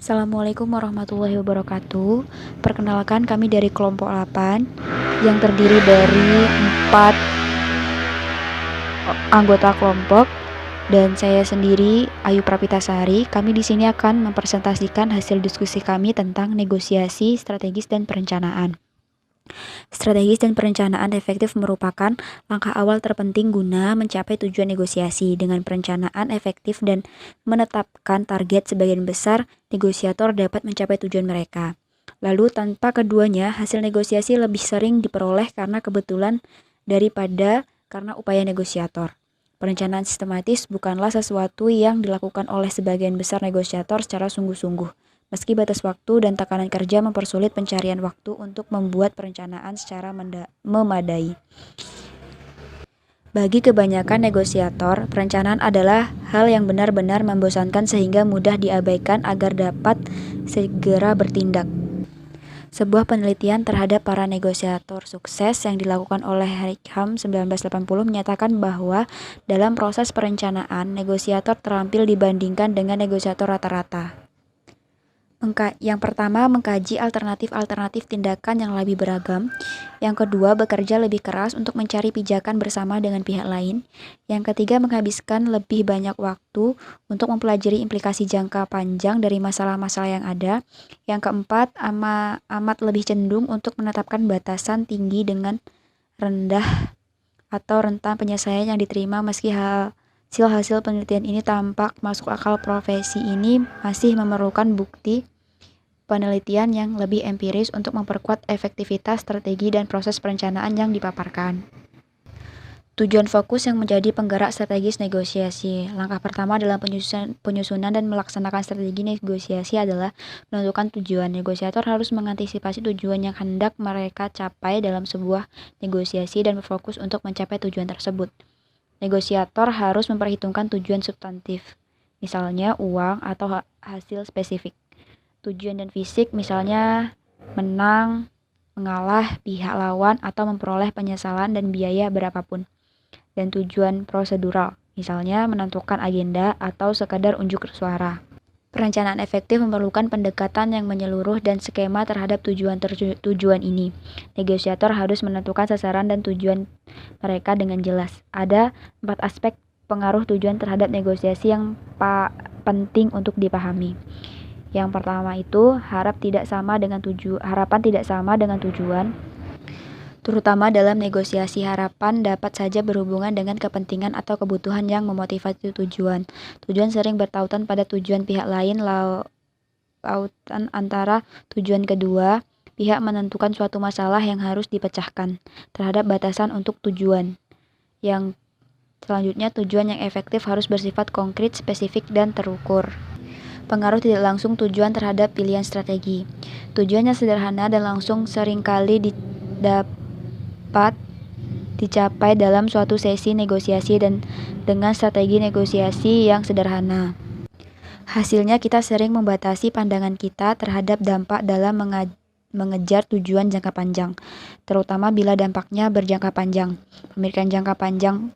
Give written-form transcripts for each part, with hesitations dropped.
Assalamualaikum warahmatullahi wabarakatuh. Perkenalkan, kami dari kelompok 8 yang terdiri dari 4 anggota kelompok dan saya sendiri, Ayu Prapitasari. Kami di sini akan mempresentasikan hasil diskusi kami tentang negosiasi strategis dan perencanaan. Strategis dan perencanaan efektif merupakan langkah awal terpenting guna mencapai tujuan negosiasi. Dengan perencanaan efektif dan menetapkan target, sebagian besar negosiator dapat mencapai tujuan mereka. Lalu tanpa keduanya, hasil negosiasi lebih sering diperoleh karena kebetulan daripada karena upaya negosiator. Perencanaan sistematis bukanlah sesuatu yang dilakukan oleh sebagian besar negosiator secara sungguh-sungguh. Meski batas waktu dan tekanan kerja mempersulit pencarian waktu untuk membuat perencanaan secara memadai. Bagi kebanyakan negosiator, perencanaan adalah hal yang benar-benar membosankan sehingga mudah diabaikan agar dapat segera bertindak. Sebuah penelitian terhadap para negosiator sukses yang dilakukan oleh Rickham 1980 menyatakan bahwa dalam proses perencanaan, negosiator terampil dibandingkan dengan negosiator rata-rata. Yang pertama, mengkaji alternatif-alternatif tindakan yang lebih beragam. Yang kedua, bekerja lebih keras untuk mencari pijakan bersama dengan pihak lain. Yang ketiga, menghabiskan lebih banyak waktu untuk mempelajari implikasi jangka panjang dari masalah-masalah yang ada. Yang keempat, amat lebih cenderung untuk menetapkan batasan tinggi dengan rendah atau rentan penyelesaian yang diterima. Meski hasil penelitian ini tampak masuk akal, profesi ini masih memerlukan bukti penelitian yang lebih empiris untuk memperkuat efektivitas strategi dan proses perencanaan yang dipaparkan. Tujuan fokus yang menjadi penggerak strategis negosiasi. Langkah pertama dalam penyusunan dan melaksanakan strategi negosiasi adalah menentukan tujuan. Negosiator harus mengantisipasi tujuan yang hendak mereka capai dalam sebuah negosiasi dan berfokus untuk mencapai tujuan tersebut. Negosiator harus memperhitungkan tujuan substantif, misalnya uang atau hasil spesifik. Tujuan dan fisik, misalnya menang, mengalah pihak lawan, atau memperoleh penyesalan dan biaya berapapun. Dan tujuan prosedural, misalnya menentukan agenda atau sekadar unjuk suara. Perencanaan efektif memerlukan pendekatan yang menyeluruh dan skema terhadap tujuan ini. Negosiator harus menentukan sasaran dan tujuan mereka dengan jelas. Ada 4 aspek pengaruh tujuan terhadap negosiasi yang penting untuk dipahami. Yang pertama itu harapan tidak sama dengan tujuan. Terutama dalam negosiasi, harapan dapat saja berhubungan dengan kepentingan atau kebutuhan yang memotivasi tujuan. Tujuan sering bertautan pada tujuan pihak lain. Lautan antara tujuan kedua pihak menentukan suatu masalah yang harus dipecahkan terhadap batasan untuk tujuan. Yang selanjutnya, tujuan yang efektif harus bersifat konkret, spesifik, dan terukur. Pengaruh tidak langsung tujuan terhadap pilihan strategi. Tujuannya sederhana dan langsung seringkali dapat dicapai dalam suatu sesi negosiasi dan dengan strategi negosiasi yang sederhana. Hasilnya kita sering membatasi pandangan kita terhadap dampak dalam mengejar tujuan jangka panjang, terutama bila dampaknya berjangka panjang. Pemikiran jangka panjang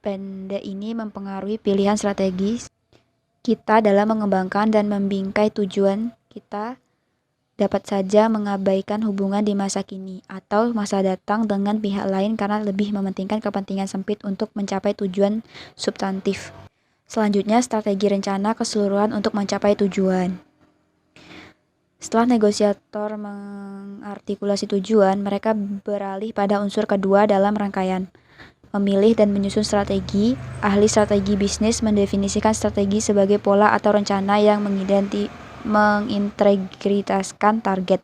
pendek ini mempengaruhi pilihan strategis kita dalam mengembangkan dan membingkai tujuan. Kita dapat saja mengabaikan hubungan di masa kini atau masa datang dengan pihak lain karena lebih mementingkan kepentingan sempit untuk mencapai tujuan substantif. Selanjutnya, strategi rencana keseluruhan untuk mencapai tujuan. Setelah negosiator mengartikulasi tujuan, mereka beralih pada unsur kedua dalam rangkaian. Memilih dan menyusun strategi. Ahli strategi bisnis mendefinisikan strategi sebagai pola atau rencana yang mengintegritaskan target,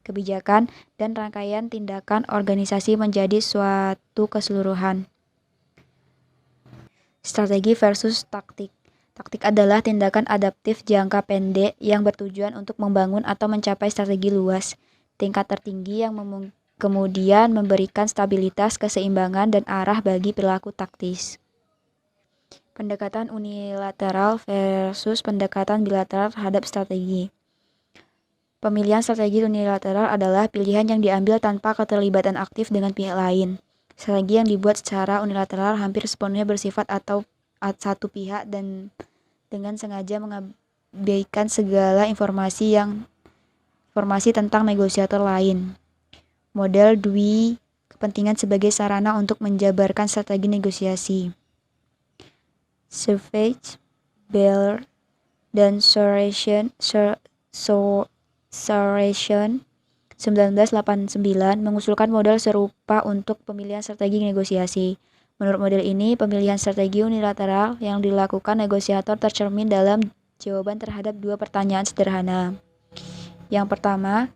kebijakan, dan rangkaian tindakan organisasi menjadi suatu keseluruhan. Strategi versus taktik. Taktik adalah tindakan adaptif jangka pendek yang bertujuan untuk membangun atau mencapai strategi luas, tingkat tertinggi yang kemudian memberikan stabilitas, keseimbangan, dan arah bagi perilaku taktis. Pendekatan unilateral versus pendekatan bilateral terhadap strategi. Pemilihan strategi unilateral adalah pilihan yang diambil tanpa keterlibatan aktif dengan pihak lain. Strategi yang dibuat secara unilateral hampir sepenuhnya bersifat atau satu pihak dan dengan sengaja mengabaikan segala informasi tentang negosiator lain. Model Dewey, kepentingan sebagai sarana untuk menjabarkan strategi negosiasi. Savage, Baer, dan Sorensen 1989 mengusulkan model serupa untuk pemilihan strategi negosiasi. Menurut model ini, pemilihan strategi unilateral yang dilakukan negosiator tercermin dalam jawaban terhadap dua pertanyaan sederhana. Yang pertama,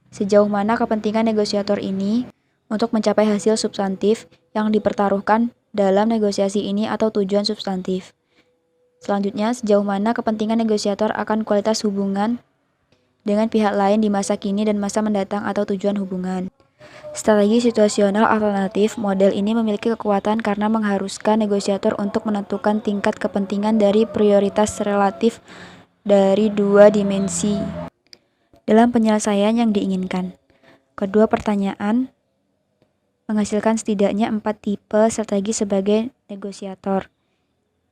sejauh mana kepentingan negosiator ini untuk mencapai hasil substantif yang dipertaruhkan dalam negosiasi ini atau tujuan substantif. Selanjutnya, sejauh mana kepentingan negosiator akan kualitas hubungan dengan pihak lain di masa kini dan masa mendatang atau tujuan hubungan. Strategi situasional alternatif model ini memiliki kekuatan karena mengharuskan negosiator untuk menentukan tingkat kepentingan dari prioritas relatif dari dua dimensi dalam penyelesaian yang diinginkan. Kedua pertanyaan menghasilkan setidaknya 4 tipe strategi sebagai negosiator: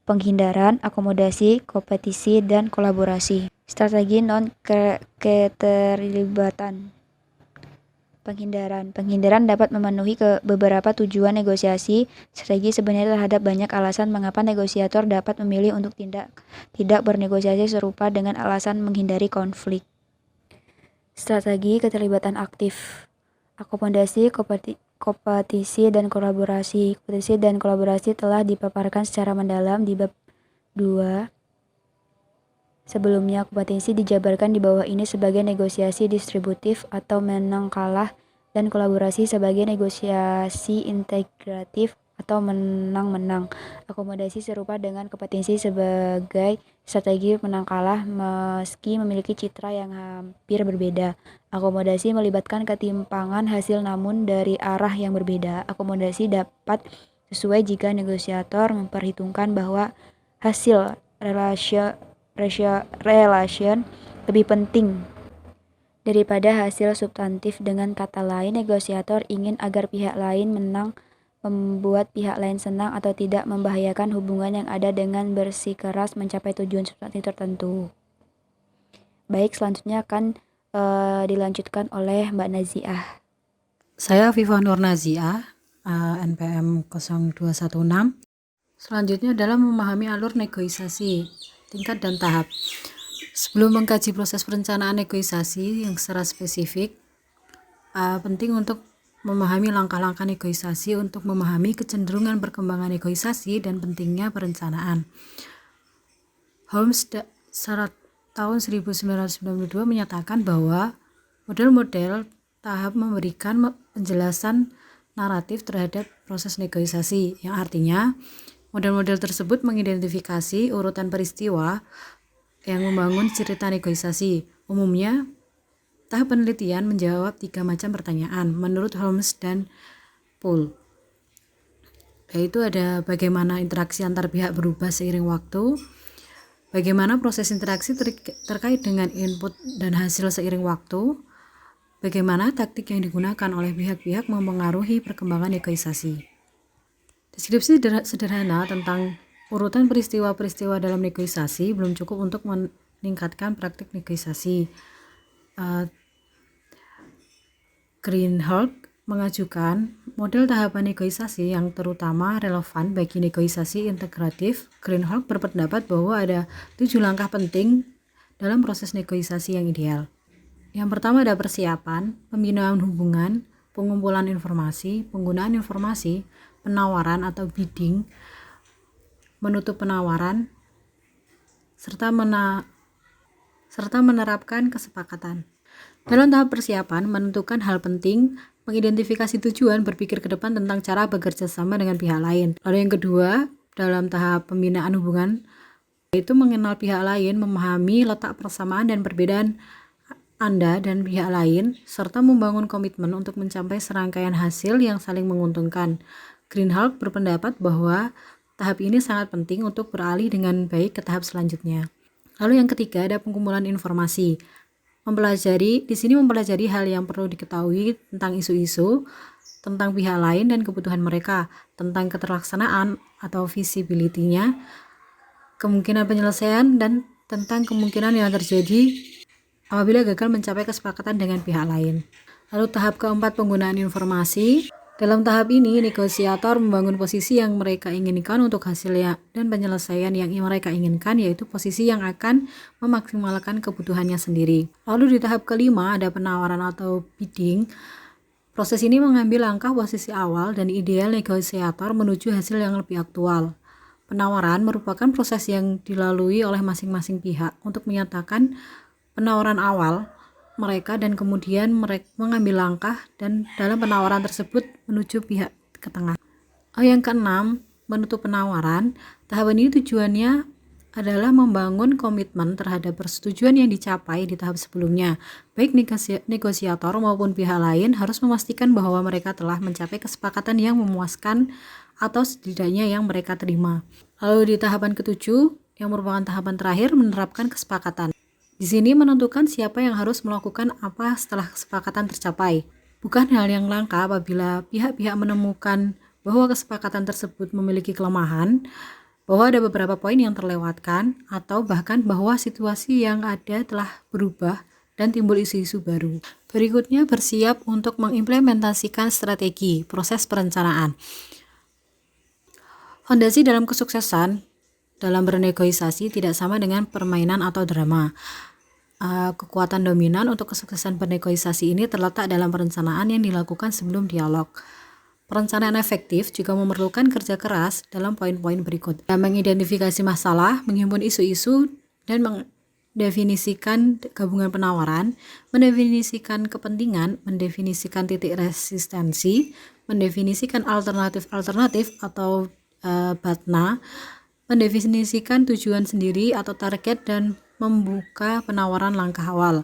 penghindaran, akomodasi, kompetisi, dan kolaborasi. Strategi non-keterlibatan. Penghindaran dapat memenuhi beberapa tujuan negosiasi. Strategi sebenarnya terhadap banyak alasan mengapa negosiator dapat memilih untuk tidak bernegosiasi serupa dengan alasan menghindari konflik. Strategi keterlibatan aktif. Akomodasi, kompetisi, dan kolaborasi. Kompetisi dan kolaborasi telah dipaparkan secara mendalam di bab 2. Sebelumnya, kompetisi dijabarkan di bawah ini sebagai negosiasi distributif atau menang kalah, dan kolaborasi sebagai negosiasi integratif atau menang-menang. Akomodasi serupa dengan kompetisi sebagai strategi menang kalah meski memiliki citra yang hampir berbeda. Akomodasi melibatkan ketimpangan hasil namun dari arah yang berbeda. Akomodasi dapat sesuai jika negosiator memperhitungkan bahwa hasil relation lebih penting daripada hasil substantif. Dengan kata lain, negosiator ingin agar pihak lain menang, membuat pihak lain senang, atau tidak membahayakan hubungan yang ada dengan bersikeras mencapai tujuan substantif tertentu. Baik, selanjutnya akan dilanjutkan oleh Mbak Naziah. Saya Viva Nur Naziah, NPM 0216. Selanjutnya adalah memahami alur negosiasi, tingkat dan tahap. Sebelum mengkaji proses perencanaan negosiasi yang secara spesifik, penting untuk memahami langkah-langkah negosiasi untuk memahami kecenderungan perkembangan negosiasi dan pentingnya perencanaan. Holmes tahun 1992 menyatakan bahwa model-model tahap memberikan penjelasan naratif terhadap proses negosiasi, yang artinya model-model tersebut mengidentifikasi urutan peristiwa yang membangun cerita negosiasi. Umumnya, tahap penelitian menjawab 3 macam pertanyaan menurut Holmes dan Poole, yaitu ada bagaimana interaksi antar pihak berubah seiring waktu, bagaimana proses interaksi terkait dengan input dan hasil seiring waktu, bagaimana taktik yang digunakan oleh pihak-pihak mempengaruhi perkembangan negosiasi. Deskripsi sederhana tentang urutan peristiwa-peristiwa dalam negosiasi belum cukup untuk meningkatkan praktik negosiasi. Greenhalgh mengajukan model tahapan negosiasi yang terutama relevan bagi negosiasi integratif. Greenhalgh berpendapat bahwa ada 7 langkah penting dalam proses negosiasi yang ideal. Yang pertama ada persiapan, pembinaan hubungan, pengumpulan informasi, penggunaan informasi, penawaran atau bidding, menutup penawaran, serta menerapkan kesepakatan. Dalam tahap persiapan, menentukan hal penting, mengidentifikasi tujuan, berpikir ke depan tentang cara bekerja sama dengan pihak lain. Lalu yang kedua, dalam tahap pembinaan hubungan, yaitu mengenal pihak lain, memahami letak persamaan dan perbedaan Anda dan pihak lain, serta membangun komitmen untuk mencapai serangkaian hasil yang saling menguntungkan. Greenhalgh berpendapat bahwa tahap ini sangat penting untuk beralih dengan baik ke tahap selanjutnya. Lalu yang ketiga ada pengumpulan informasi. Di sini mempelajari hal yang perlu diketahui tentang isu-isu, tentang pihak lain dan kebutuhan mereka, tentang keterlaksanaan atau visibility-nya, kemungkinan penyelesaian dan tentang kemungkinan yang terjadi apabila gagal mencapai kesepakatan dengan pihak lain. Lalu tahap keempat, penggunaan informasi. Dalam tahap ini, negosiator membangun posisi yang mereka inginkan untuk hasilnya dan penyelesaian yang mereka inginkan, yaitu posisi yang akan memaksimalkan kebutuhannya sendiri. Lalu di tahap kelima ada penawaran atau bidding. Proses ini mengambil langkah posisi awal dan ideal negosiator menuju hasil yang lebih aktual. Penawaran merupakan proses yang dilalui oleh masing-masing pihak untuk menyatakan penawaran awal mereka dan kemudian mereka mengambil langkah dan dalam penawaran tersebut menuju pihak ke tengah. Yang keenam, menutup penawaran. Tahap ini tujuannya adalah membangun komitmen terhadap persetujuan yang dicapai di tahap sebelumnya. Baik negosiator maupun pihak lain harus memastikan bahwa mereka telah mencapai kesepakatan yang memuaskan atau setidaknya yang mereka terima. Lalu di tahapan ketujuh, yang merupakan tahapan terakhir, menerapkan kesepakatan. Di sini menentukan siapa yang harus melakukan apa setelah kesepakatan tercapai. Bukan hal yang langka apabila pihak-pihak menemukan bahwa kesepakatan tersebut memiliki kelemahan, bahwa ada beberapa poin yang terlewatkan, atau bahkan bahwa situasi yang ada telah berubah dan timbul isu-isu baru. Berikutnya, bersiap untuk mengimplementasikan strategi proses perencanaan. Fondasi dalam kesuksesan dalam bernegosiasi tidak sama dengan permainan atau drama. Kekuatan dominan untuk kesuksesan bernegosiasi ini terletak dalam perencanaan yang dilakukan sebelum dialog. Perencanaan efektif juga memerlukan kerja keras dalam poin-poin berikut. Mengidentifikasi masalah, menghimpun isu-isu, dan mendefinisikan gabungan penawaran, mendefinisikan kepentingan, mendefinisikan titik resistensi, mendefinisikan alternatif atau BATNA, mendefinisikan tujuan sendiri atau target, dan membuka penawaran langkah awal.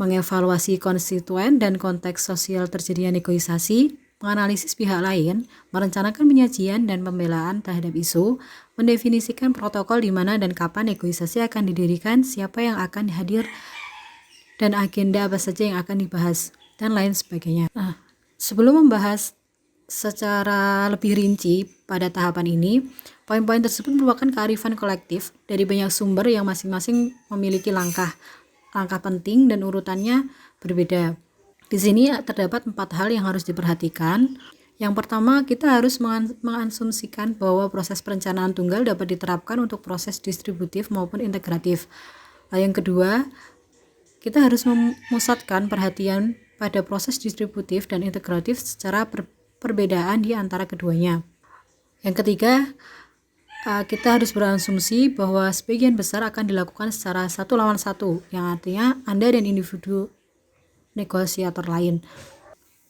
Mengevaluasi konstituen dan konteks sosial terjadinya negosiasi, menganalisis pihak lain, merencanakan penyajian dan pembelaan terhadap isu, mendefinisikan protokol di mana dan kapan negosiasi akan didirikan, siapa yang akan hadir, dan agenda apa saja yang akan dibahas, dan lain sebagainya. Sebelum membahas secara lebih rinci pada tahapan ini, poin-poin tersebut merupakan kearifan kolektif dari banyak sumber yang masing-masing memiliki langkah penting dan urutannya berbeda. Di sini terdapat 4 hal yang harus diperhatikan. Yang pertama, kita harus mengasumsikan bahwa proses perencanaan tunggal dapat diterapkan untuk proses distributif maupun integratif. Yang kedua, kita harus memusatkan perhatian pada proses distributif dan integratif secara perbedaan di antara keduanya. Yang ketiga, kita harus berasumsi bahwa sebagian besar akan dilakukan secara 1 lawan 1, yang artinya Anda dan individu negosiator lain.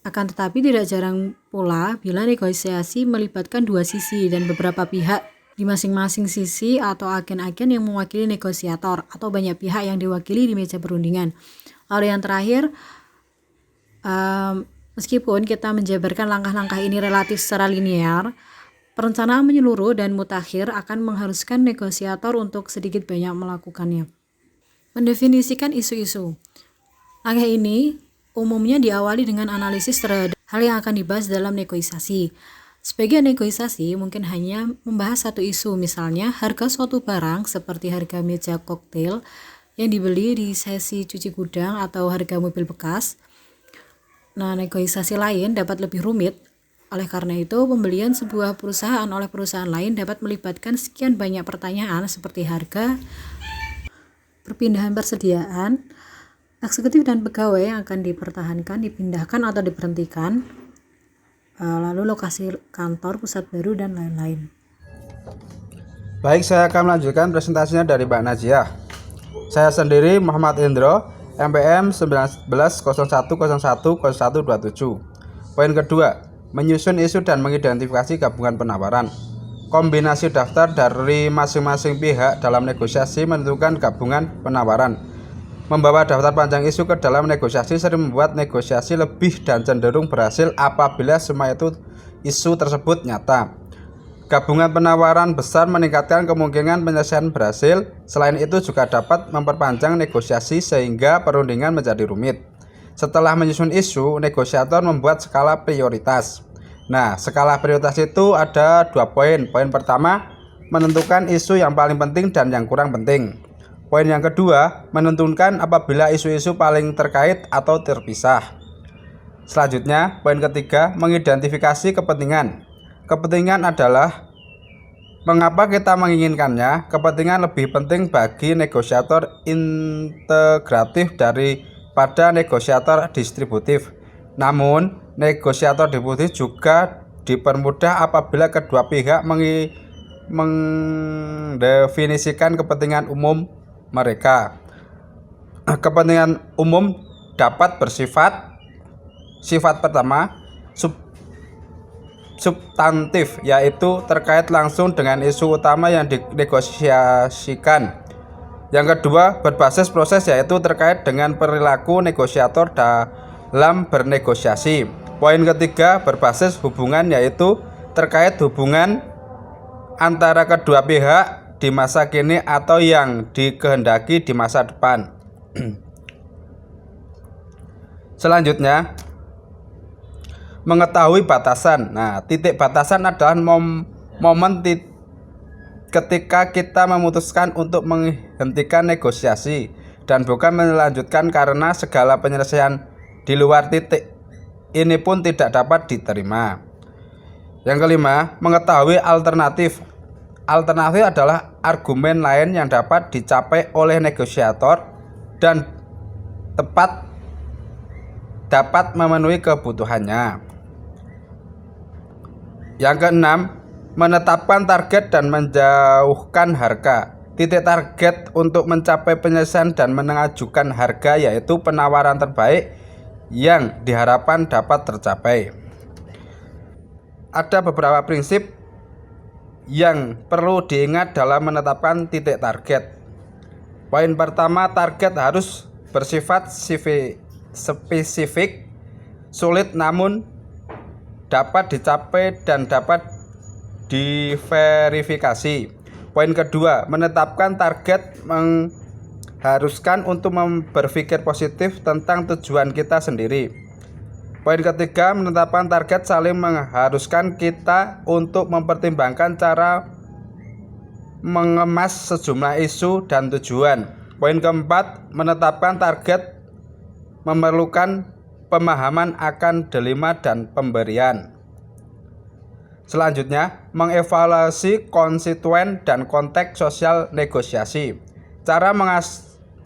Akan tetapi tidak jarang pula bila negosiasi melibatkan dua sisi dan beberapa pihak di masing-masing sisi, atau agen-agen yang mewakili negosiator, atau banyak pihak yang diwakili di meja perundingan. Lalu yang terakhir, meskipun kita menjabarkan langkah-langkah ini relatif secara linear, perencanaan menyeluruh dan mutakhir akan mengharuskan negosiator untuk sedikit banyak melakukannya. Mendefinisikan isu-isu. Langkah ini umumnya diawali dengan analisis terhadap hal yang akan dibahas dalam negosiasi. Sebagian negosiasi mungkin hanya membahas satu isu, misalnya harga suatu barang seperti harga meja koktail yang dibeli di sesi cuci gudang atau harga mobil bekas. Negosiasi lain dapat lebih rumit. Oleh karena itu, pembelian sebuah perusahaan oleh perusahaan lain dapat melibatkan sekian banyak pertanyaan seperti harga, perpindahan persediaan, eksekutif dan pegawai yang akan dipertahankan, dipindahkan atau diberhentikan, lalu lokasi kantor, pusat baru, dan lain-lain. Baik, saya akan melanjutkan presentasinya dari Mbak Najiah. Saya sendiri Muhammad Indro, MPM 1901010127. Poin kedua, menyusun isu dan mengidentifikasi gabungan penawaran. Kombinasi daftar dari masing-masing pihak dalam negosiasi menentukan gabungan penawaran. Membawa daftar panjang isu ke dalam negosiasi sering membuat negosiasi lebih dan cenderung berhasil apabila semua isu tersebut nyata. Gabungan penawaran besar meningkatkan kemungkinan penyelesaian berhasil. Selain itu juga dapat memperpanjang negosiasi sehingga perundingan menjadi rumit. Setelah menyusun isu, negosiator membuat skala prioritas. Skala prioritas itu ada 2 poin. Poin pertama, menentukan isu yang paling penting dan yang kurang penting. Poin yang kedua, menentukan apabila isu-isu paling terkait atau terpisah. Selanjutnya, poin ketiga, mengidentifikasi kepentingan. Kepentingan adalah mengapa kita menginginkannya. Kepentingan lebih penting bagi negosiator integratif daripada negosiator distributif. Namun, negosiator distributif juga dipermudah apabila kedua pihak mendefinisikan kepentingan umum mereka. Kepentingan umum dapat bersifat pertama, substantif, yaitu terkait langsung dengan isu utama yang dinegosiasikan. Yang kedua, berbasis proses, yaitu terkait dengan perilaku negosiator dalam bernegosiasi. Poin ketiga, berbasis hubungan, yaitu terkait hubungan antara kedua pihak di masa kini atau yang dikehendaki di masa depan. Selanjutnya, mengetahui batasan. Nah, titik batasan adalah momen ketika kita memutuskan untuk menghentikan negosiasi dan bukan melanjutkan karena segala penyelesaian di luar titik ini pun tidak dapat diterima. Yang kelima, mengetahui alternatif. Alternatif adalah argumen lain yang dapat dicapai oleh negosiator dan dapat memenuhi kebutuhannya. Yang keenam, menetapkan target dan menjauhkan harga. Titik target untuk mencapai penyelesaian dan mengajukan harga yaitu penawaran terbaik yang diharapkan dapat tercapai. Ada beberapa prinsip yang perlu diingat dalam menetapkan titik target. Poin pertama, target harus bersifat spesifik, sulit namun dapat dicapai dan dapat diverifikasi. Poin kedua, menetapkan target mengharuskan untuk berpikir positif tentang tujuan kita sendiri. Poin ketiga, menetapkan target saling mengharuskan kita untuk mempertimbangkan cara mengemas sejumlah isu dan tujuan. Poin keempat, menetapkan target memerlukan pemahaman akan dilema dan pemberian. Selanjutnya, mengevaluasi konstituen dan konteks sosial negosiasi. Cara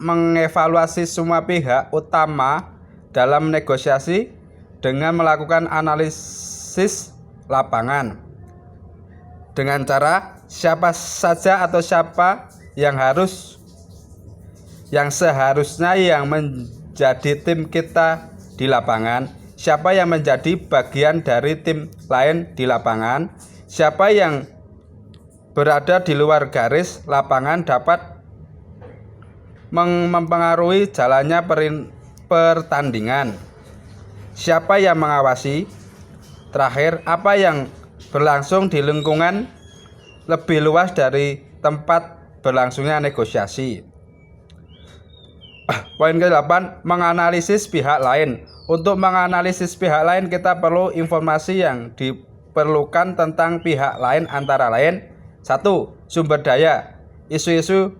mengevaluasi semua pihak utama dalam negosiasi dengan melakukan analisis lapangan. Dengan cara siapa saja atau siapa yang seharusnya yang menjadi tim kita di lapangan, siapa yang menjadi bagian dari tim lain di lapangan, siapa yang berada di luar garis lapangan dapat mempengaruhi jalannya pertandingan, siapa yang mengawasi, terakhir apa yang berlangsung di lingkungan lebih luas dari tempat berlangsungnya negosiasi. Poin ke-8, menganalisis pihak lain. Untuk menganalisis pihak lain kita perlu informasi yang diperlukan tentang pihak lain antara lain 1. Sumber daya, isu-isu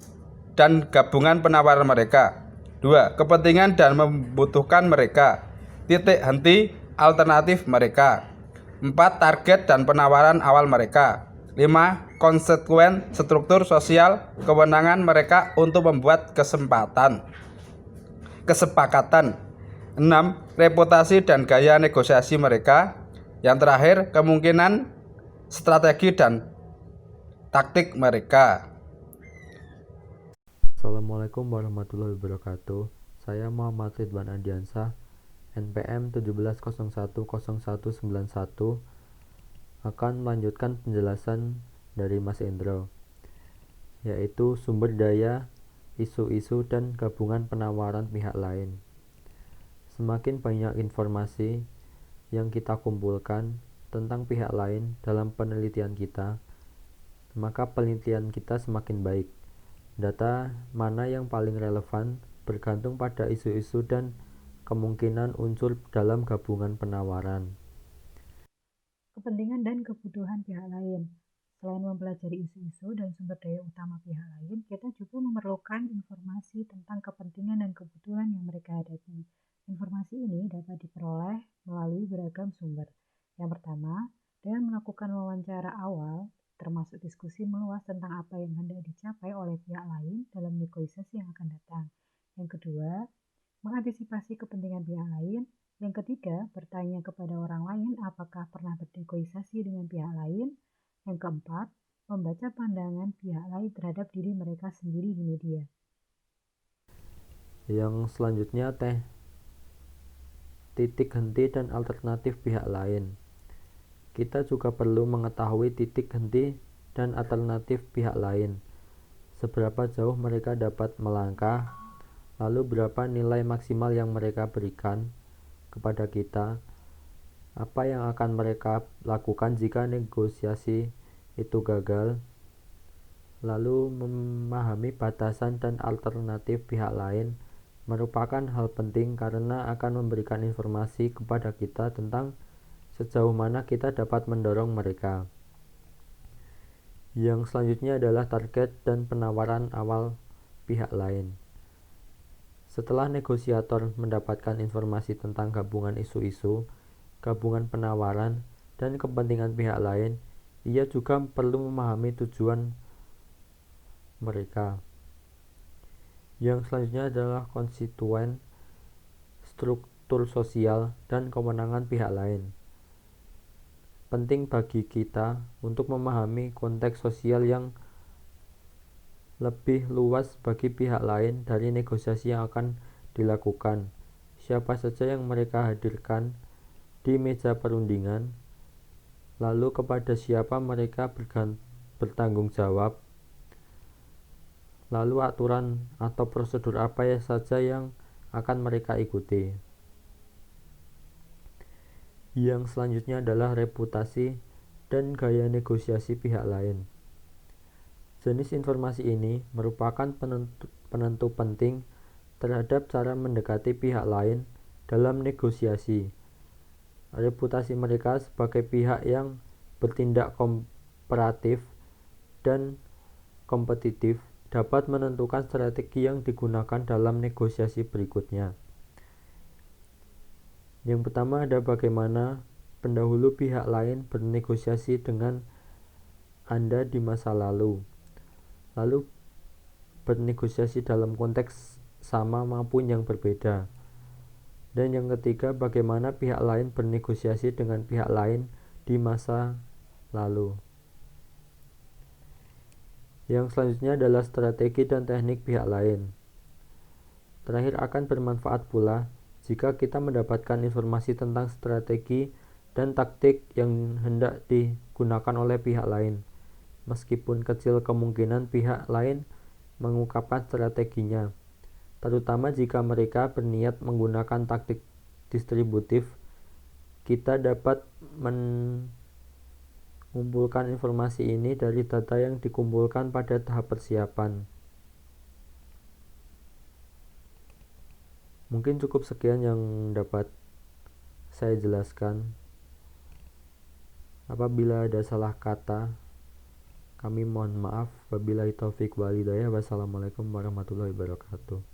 dan gabungan penawaran mereka. 2. Kepentingan dan membutuhkan mereka. Titik henti alternatif mereka. 4. Target dan penawaran awal mereka. 5. Konstituen struktur sosial kewenangan mereka untuk membuat kesepakatan. 6. Reputasi dan gaya negosiasi mereka. Yang terakhir, kemungkinan, strategi dan taktik mereka. Assalamualaikum warahmatullahi wabarakatuh. Saya Muhammad Ridwan Andiansah, NPM 17010191 akan melanjutkan penjelasan dari Mas Endro, yaitu sumber daya, isu-isu dan gabungan penawaran pihak lain. Semakin banyak informasi yang kita kumpulkan tentang pihak lain dalam penelitian kita, maka penelitian kita semakin baik. Data mana yang paling relevan bergantung pada isu-isu dan kemungkinan unsur dalam gabungan penawaran. Kepentingan dan kebutuhan pihak lain. Selain mempelajari isu-isu dan sumber daya utama pihak lain, kita juga memerlukan informasi tentang kepentingan dan kebutuhan yang mereka hadapi. Informasi ini dapat diperoleh melalui beragam sumber. Yang pertama, dengan melakukan wawancara awal, termasuk diskusi meluas tentang apa yang hendak dicapai oleh pihak lain dalam negosiasi yang akan datang. Yang kedua, mengantisipasi kepentingan pihak lain. Yang ketiga, bertanya kepada orang lain apakah pernah bernegosiasi dengan pihak lain. Yang keempat, membaca pandangan pihak lain terhadap diri mereka sendiri di media. Yang selanjutnya titik henti dan alternatif pihak lain. Kita juga perlu mengetahui titik henti dan alternatif pihak lain. Seberapa jauh mereka dapat melangkah, lalu berapa nilai maksimal yang mereka berikan kepada kita, apa yang akan mereka lakukan jika negosiasi itu gagal, lalu memahami batasan dan alternatif pihak lain merupakan hal penting karena akan memberikan informasi kepada kita tentang sejauh mana kita dapat mendorong mereka. Yang selanjutnya adalah target dan penawaran awal pihak lain. Setelah negosiator mendapatkan informasi tentang gabungan isu-isu, gabungan penawaran, dan kepentingan pihak lain, ia juga perlu memahami tujuan mereka. Yang selanjutnya adalah konstituen, struktur sosial, dan kewenangan pihak lain. Penting bagi kita untuk memahami konteks sosial yang lebih luas bagi pihak lain dari negosiasi yang akan dilakukan. Siapa saja yang mereka hadirkan di meja perundingan, lalu kepada siapa mereka bertanggung jawab, lalu aturan atau prosedur apa saja yang akan mereka ikuti. Yang selanjutnya adalah reputasi dan gaya negosiasi pihak lain. Jenis informasi ini merupakan penentu penting terhadap cara mendekati pihak lain dalam negosiasi. Reputasi mereka sebagai pihak yang bertindak kooperatif dan kompetitif dapat menentukan strategi yang digunakan dalam negosiasi berikutnya. Yang pertama ada bagaimana pendahulu pihak lain bernegosiasi dengan Anda di masa lalu bernegosiasi dalam konteks sama maupun yang berbeda. Dan yang ketiga, bagaimana pihak lain bernegosiasi dengan pihak lain di masa lalu. Yang selanjutnya adalah strategi dan teknik pihak lain. Terakhir, akan bermanfaat pula jika kita mendapatkan informasi tentang strategi dan taktik yang hendak digunakan oleh pihak lain. Meskipun kecil kemungkinan pihak lain mengungkapkan strateginya, terutama jika mereka berniat menggunakan taktik distributif, kita dapat mengumpulkan informasi ini dari data yang dikumpulkan pada tahap persiapan. Mungkin cukup sekian yang dapat saya jelaskan. Apabila ada salah kata, kami mohon maaf. Wabillahi taufik wal hidayah. Wassalamualaikum warahmatullahi wabarakatuh.